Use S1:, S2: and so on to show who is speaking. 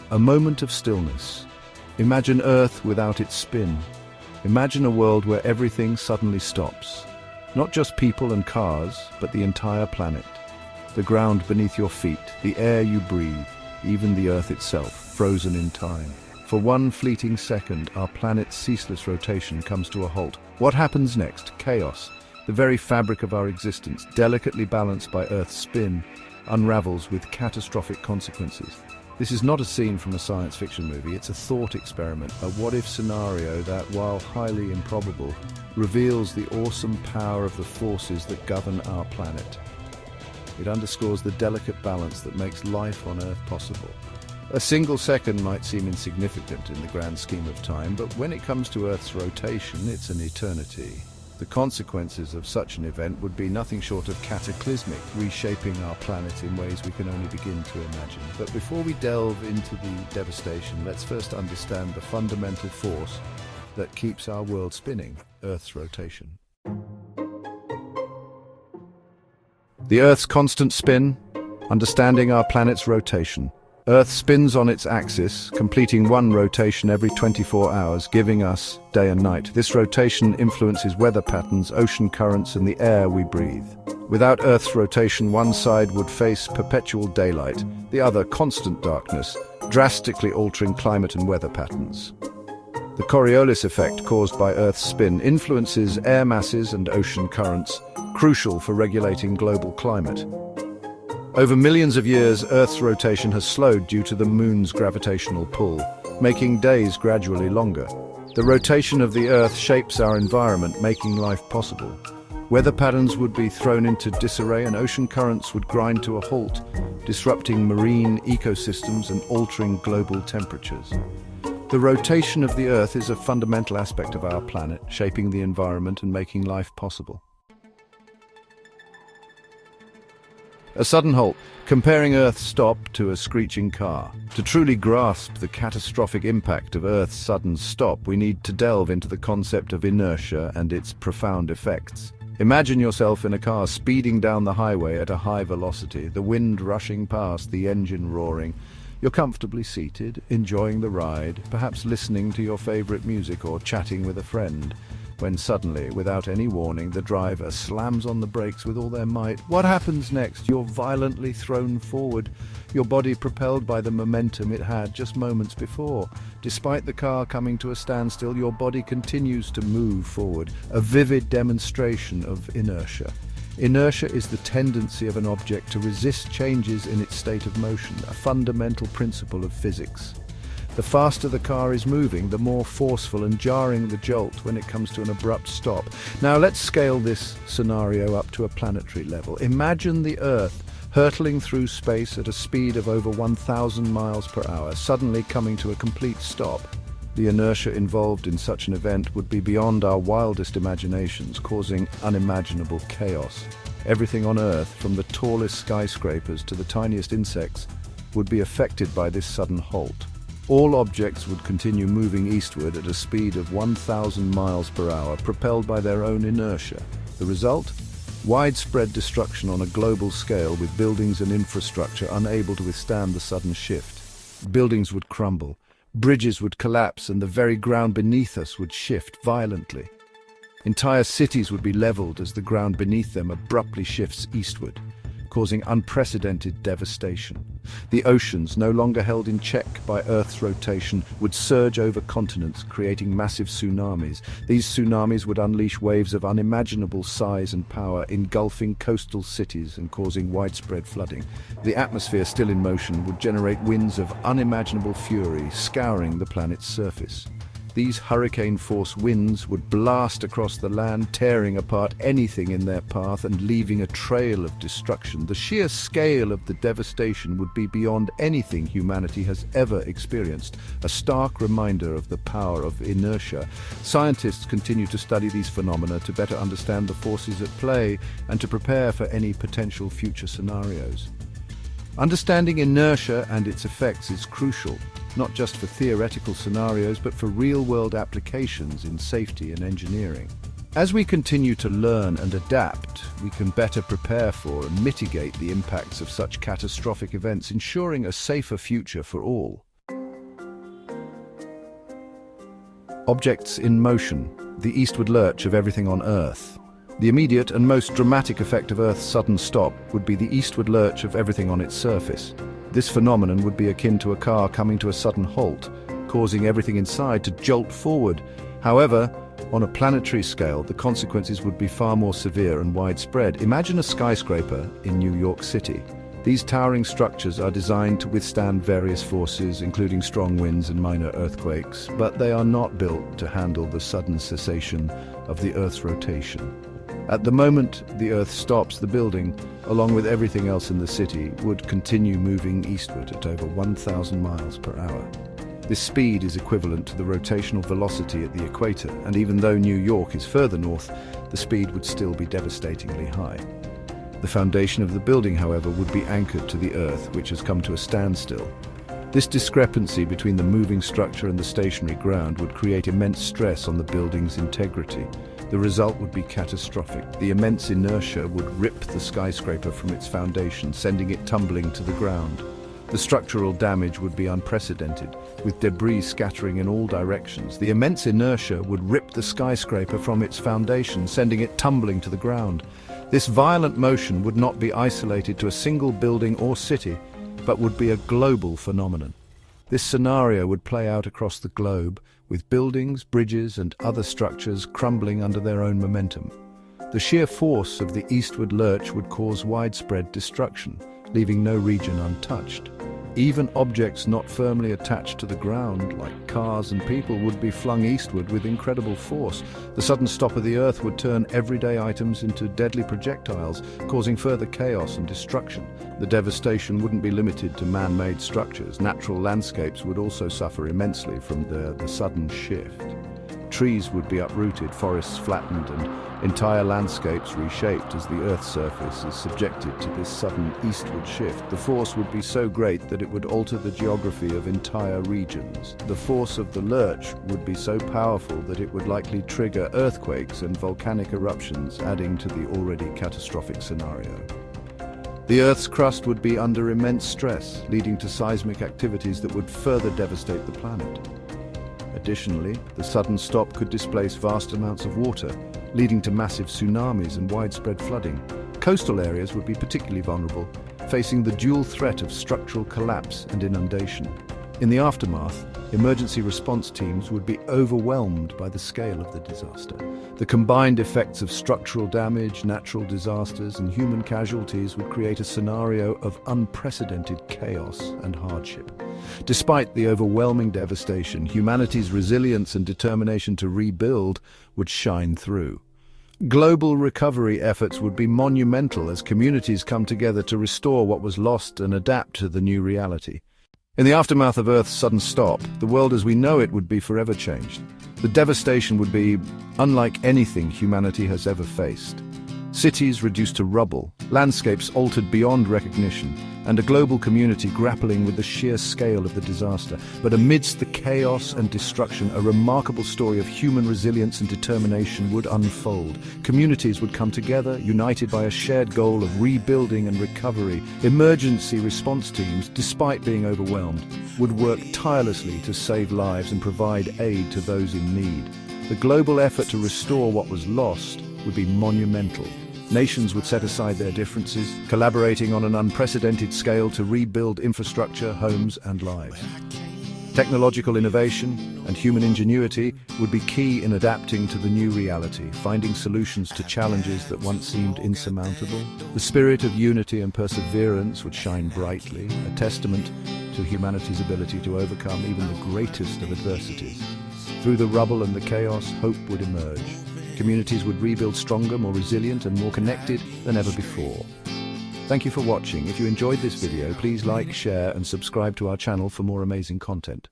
S1: A moment of stillness. Imagine Earth without its spin. Imagine a world where everything suddenly stops. Not just people and cars, but the entire planet. The ground beneath your feet, the air you breathe, even the Earth itself, frozen in time. For one fleeting second, our planet's ceaseless rotation comes to a halt. What happens next? Chaos. The very fabric of our existence, delicately balanced by Earth's spin, unravels with catastrophic consequences. This is not a scene from a science fiction movie, it's a thought experiment, a what-if scenario that, while highly improbable, reveals the awesome power of the forces that govern our planet. It underscores the delicate balance that makes life on Earth possible. A single second might seem insignificant in the grand scheme of time, but when it comes to Earth's rotation, it's an eternity. The consequences of such an event would be nothing short of cataclysmic, reshaping our planet in ways we can only begin to imagine. But before we delve into the devastation, let's first understand the fundamental force that keeps our world spinning, Earth's rotation. The Earth's constant spin, understanding our planet's rotation. Earth spins on its axis, completing one rotation every 24 hours, giving us day and night. This rotation influences weather patterns, ocean currents, and the air we breathe. Without Earth's rotation, one side would face perpetual daylight, the other constant darkness, drastically altering climate and weather patterns. The Coriolis effect caused by Earth's spin influences air masses and ocean currents, crucial for regulating global climate. Over millions of years, Earth's rotation has slowed due to the Moon's gravitational pull, making days gradually longer. The rotation of the Earth shapes our environment, making life possible. Weather patterns would be thrown into disarray and ocean currents would grind to a halt, disrupting marine ecosystems and altering global temperatures. The rotation of the Earth is a fundamental aspect of our planet, shaping the environment and making life possible. A sudden halt, comparing Earth's stop to a screeching car. To truly grasp the catastrophic impact of Earth's sudden stop, we need to delve into the concept of inertia and its profound effects. Imagine yourself in a car speeding down the highway at a high velocity, the wind rushing past, the engine roaring. You're comfortably seated, enjoying the ride, perhaps listening to your favorite music or chatting with a friend, when suddenly, without any warning, the driver slams on the brakes with all their might. What happens next? You're violently thrown forward, your body propelled by the momentum it had just moments before. Despite the car coming to a standstill, your body continues to move forward, a vivid demonstration of inertia. Inertia is the tendency of an object to resist changes in its state of motion, a fundamental principle of physics. The faster the car is moving, the more forceful and jarring the jolt when it comes to an abrupt stop. Now let's scale this scenario up to a planetary level. Imagine the Earth hurtling through space at a speed of over 1,000 miles per hour, suddenly coming to a complete stop. The inertia involved in such an event would be beyond our wildest imaginations, causing unimaginable chaos. Everything on Earth, from the tallest skyscrapers to the tiniest insects, would be affected by this sudden halt. All objects would continue moving eastward at a speed of 1,000 miles per hour, propelled by their own inertia. The result? Widespread destruction on a global scale, with buildings and infrastructure unable to withstand the sudden shift. Buildings would crumble, bridges would collapse, and the very ground beneath us would shift violently. Entire cities would be leveled as the ground beneath them abruptly shifts eastward, causing unprecedented devastation. The oceans, no longer held in check by Earth's rotation, would surge over continents, creating massive tsunamis. These tsunamis would unleash waves of unimaginable size and power, engulfing coastal cities and causing widespread flooding. The atmosphere, still in motion, would generate winds of unimaginable fury, scouring the planet's surface. These hurricane-force winds would blast across the land, tearing apart anything in their path and leaving a trail of destruction. The sheer scale of the devastation would be beyond anything humanity has ever experienced, a stark reminder of the power of inertia. Scientists continue to study these phenomena to better understand the forces at play and to prepare for any potential future scenarios. Understanding inertia and its effects is crucial, not just for theoretical scenarios, but for real-world applications in safety and engineering. As we continue to learn and adapt, we can better prepare for and mitigate the impacts of such catastrophic events, ensuring a safer future for all. Objects in motion, the eastward lurch of everything on Earth. The immediate and most dramatic effect of Earth's sudden stop would be the eastward lurch of everything on its surface. This phenomenon would be akin to a car coming to a sudden halt, causing everything inside to jolt forward. However, on a planetary scale, the consequences would be far more severe and widespread. Imagine a skyscraper in New York City. These towering structures are designed to withstand various forces, including strong winds and minor earthquakes, but they are not built to handle the sudden cessation of the Earth's rotation. At the moment the Earth stops, the building, along with everything else in the city, would continue moving eastward at over 1,000 miles per hour. This speed is equivalent to the rotational velocity at the equator, and even though New York is further north, the speed would still be devastatingly high. The foundation of the building, however, would be anchored to the Earth, which has come to a standstill. This discrepancy between the moving structure and the stationary ground would create immense stress on the building's integrity. The result would be catastrophic. The immense inertia would rip the skyscraper from its foundation, sending it tumbling to the ground. The structural damage would be unprecedented, with debris scattering in all directions. The immense inertia would rip the skyscraper from its foundation, sending it tumbling to the ground. This violent motion would not be isolated to a single building or city, but would be a global phenomenon. This scenario would play out across the globe, with buildings, bridges, and other structures crumbling under their own momentum. The sheer force of the eastward lurch would cause widespread destruction, leaving no region untouched. Even objects not firmly attached to the ground, like cars and people, would be flung eastward with incredible force. The sudden stop of the Earth would turn everyday items into deadly projectiles, causing further chaos and destruction. The devastation wouldn't be limited to man-made structures. Natural landscapes would also suffer immensely from the sudden shift. Trees would be uprooted, forests flattened, and entire landscapes reshaped as the Earth's surface is subjected to this sudden eastward shift. The force would be so great that it would alter the geography of entire regions. The force of the lurch would be so powerful that it would likely trigger earthquakes and volcanic eruptions, adding to the already catastrophic scenario. The Earth's crust would be under immense stress, leading to seismic activities that would further devastate the planet. Additionally, the sudden stop could displace vast amounts of water, leading to massive tsunamis and widespread flooding. Coastal areas would be particularly vulnerable, facing the dual threat of structural collapse and inundation. In the aftermath, emergency response teams would be overwhelmed by the scale of the disaster. The combined effects of structural damage, natural disasters, and human casualties would create a scenario of unprecedented chaos and hardship. Despite the overwhelming devastation, humanity's resilience and determination to rebuild would shine through. Global recovery efforts would be monumental as communities come together to restore what was lost and adapt to the new reality. In the aftermath of Earth's sudden stop, the world as we know it would be forever changed. The devastation would be unlike anything humanity has ever faced. Cities reduced to rubble, landscapes altered beyond recognition, and a global community grappling with the sheer scale of the disaster. But amidst the chaos and destruction, a remarkable story of human resilience and determination would unfold. Communities would come together, united by a shared goal of rebuilding and recovery. Emergency response teams, despite being overwhelmed, would work tirelessly to save lives and provide aid to those in need. The global effort to restore what was lost would be monumental. Nations would set aside their differences, collaborating on an unprecedented scale to rebuild infrastructure, homes, and lives. Technological innovation and human ingenuity would be key in adapting to the new reality, finding solutions to challenges that once seemed insurmountable. The spirit of unity and perseverance would shine brightly, a testament to humanity's ability to overcome even the greatest of adversities. Through the rubble and the chaos, hope would emerge. Communities would rebuild stronger, more resilient, and more connected than ever before. Thank you for watching. If you enjoyed this video, please like, share, and subscribe to our channel for more amazing content.